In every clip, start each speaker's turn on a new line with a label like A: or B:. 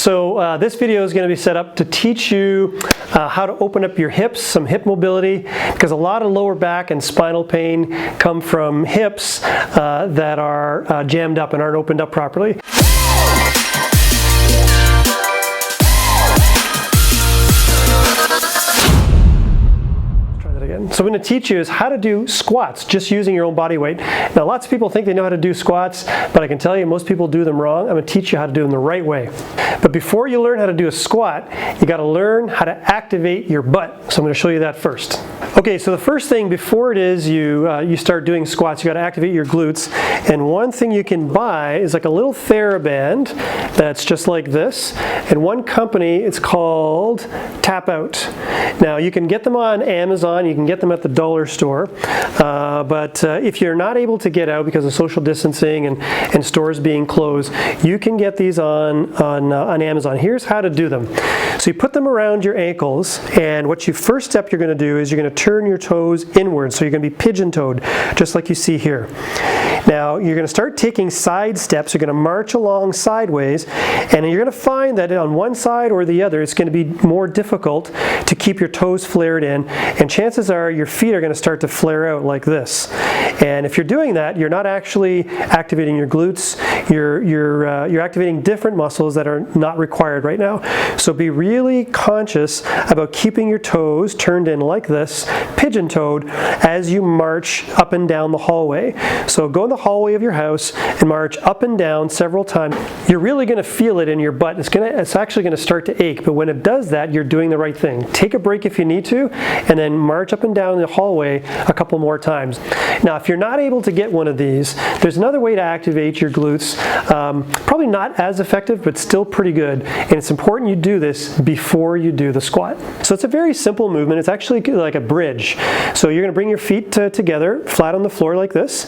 A: So this video is going to be set up to teach you how to open up your hips, some hip mobility, because a lot of lower back and spinal pain come from hips that are jammed up and aren't opened up properly. So I'm going to teach you is how to do squats just using your own body weight. Now lots of people think they know how to do squats, but I can tell you most people do them wrong. I'm going to teach you how to do them the right way. But before you learn how to do a squat, you got to learn how to activate your butt. So I'm going to show you that first. Okay, so the first thing before it is you start doing squats, you got to activate your glutes. And one thing you can buy is like a little Theraband that's just like this. And one company, it's called Tap Out. Now you can get them on Amazon, you can get them at the dollar store, but if you're not able to get out because of social distancing and stores being closed, you can get these on Amazon. Here's how to do them. So you put them around your ankles, and what you first step you're going to do is you're going to turn your toes inwards, so you're going to be pigeon toed, just like you see here. Now you're going to start taking side steps. You're going to march along sideways, and you're going to find that on one side or the other it's going to be more difficult to keep your toes flared in, and chances are your feet are going to start to flare out like this. And if you're doing that, you're not actually activating your glutes. You're activating different muscles that are not required right now. So be really conscious about keeping your toes turned in like this, pigeon toed, as you march up and down the hallway. So go in the hallway of your house and march up and down several times. You're really going to feel it in your butt. It's actually going to start to ache, but when it does that, you're doing the right thing. Take a break if you need to, and then march up and down the hallway a couple more times. Now, if you're not able to get one of these, there's another way to activate your glutes. Probably not as effective, but still pretty good. And it's important you do this before you do the squat. So it's a very simple movement. It's actually like a bridge. So you're going to bring your feet together, flat on the floor like this.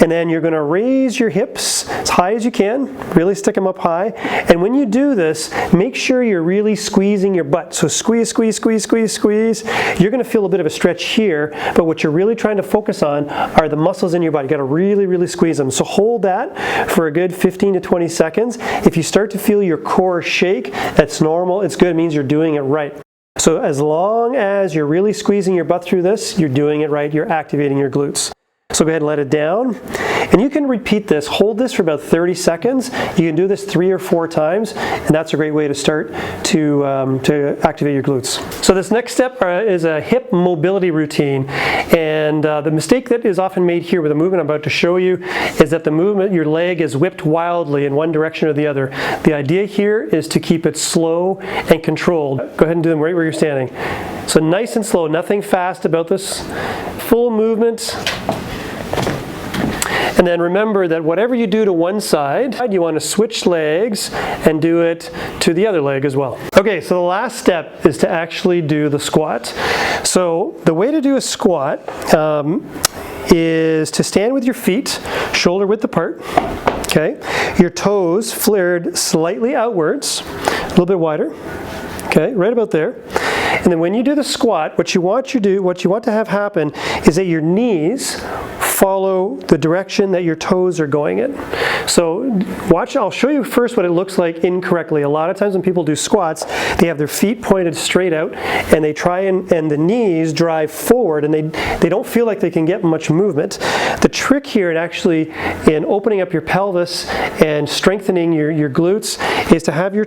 A: And then you're going to raise your hips as high as you can, really stick them up high. And when you do this, make sure you're really squeezing your butt. So squeeze, squeeze, squeeze, squeeze, squeeze. You're going to feel a bit of a stretch here, but what you're really trying to focus on are the muscles in your body. You got to really, really squeeze them. So hold that for a good 15 to 20 seconds. If you start to feel your core shake, that's normal. It's good. It means you're doing it right. So as long as you're really squeezing your butt through this, you're doing it right. You're activating your glutes. So go ahead and let it down. And you can repeat this. Hold this for about 30 seconds. You can do this 3 or 4 times, and that's a great way to start to activate your glutes. So this next step is a hip mobility routine. And the mistake that is often made here with the movement I'm about to show you is that the movement, your leg is whipped wildly in one direction or the other. The idea here is to keep it slow and controlled. Go ahead and do them right where you're standing. So nice and slow, nothing fast about this. Full movement. And then remember that whatever you do to one side, you want to switch legs and do it to the other leg as well. Okay, so the last step is to actually do the squat. So the way to do a squat is to stand with your feet shoulder width apart. Okay, your toes flared slightly outwards, a little bit wider. Okay, right about there. And then when you do the squat, what you want to have happen is that your knees follow the direction that your toes are going in. So watch, I'll show you first what it looks like incorrectly. A lot of times when people do squats, they have their feet pointed straight out and they try and the knees drive forward, and they don't feel like they can get much movement. The trick here in opening up your pelvis and strengthening your glutes is to have your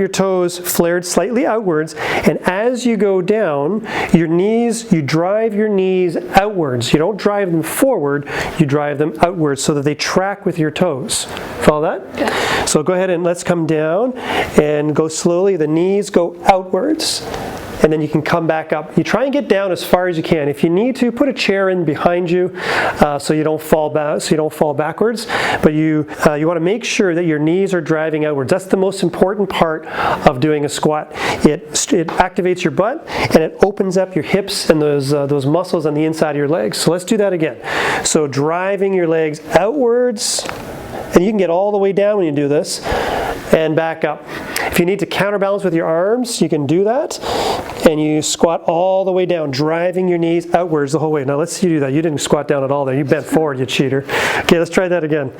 A: toes flared slightly outwards, and as you go down, you drive your knees outwards. You don't drive them forward, you drive them outwards so that they track with your toes. Follow that? Yeah. So go ahead and let's come down and go slowly. The knees go outwards, and then you can come back up. You try and get down as far as you can. If you need to, put a chair in behind you so you don't fall backwards. But you want to make sure that your knees are driving outwards. That's the most important part of doing a squat. It activates your butt and it opens up your hips and those muscles on the inside of your legs. So let's do that again. So driving your legs outwards, and you can get all the way down when you do this. and back up. If you need to counterbalance with your arms, you can do that. And you squat all the way down, driving your knees outwards the whole way. Now let's see you do that. You didn't squat down at all there. You bent forward, you cheater. Okay, let's try that again.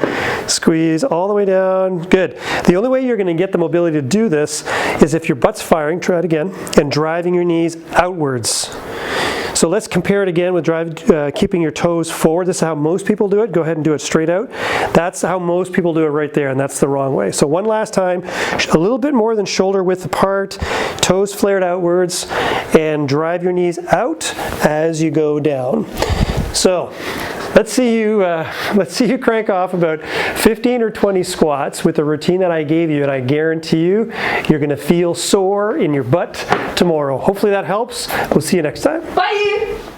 A: Squeeze all the way down. Good. The only way you're going to get the mobility to do this is if your butt's firing, try it again, and driving your knees outwards. So let's compare it again with keeping your toes forward. This is how most people do it. Go ahead and do it straight out. That's how most people do it right there, and that's the wrong way. So one last time, a little bit more than shoulder width apart, toes flared outwards, and drive your knees out as you go down. So let's see you crank off about 15 or 20 squats with the routine that I gave you, and I guarantee you, you're going to feel sore in your butt tomorrow. Hopefully that helps. We'll see you next time.
B: Bye!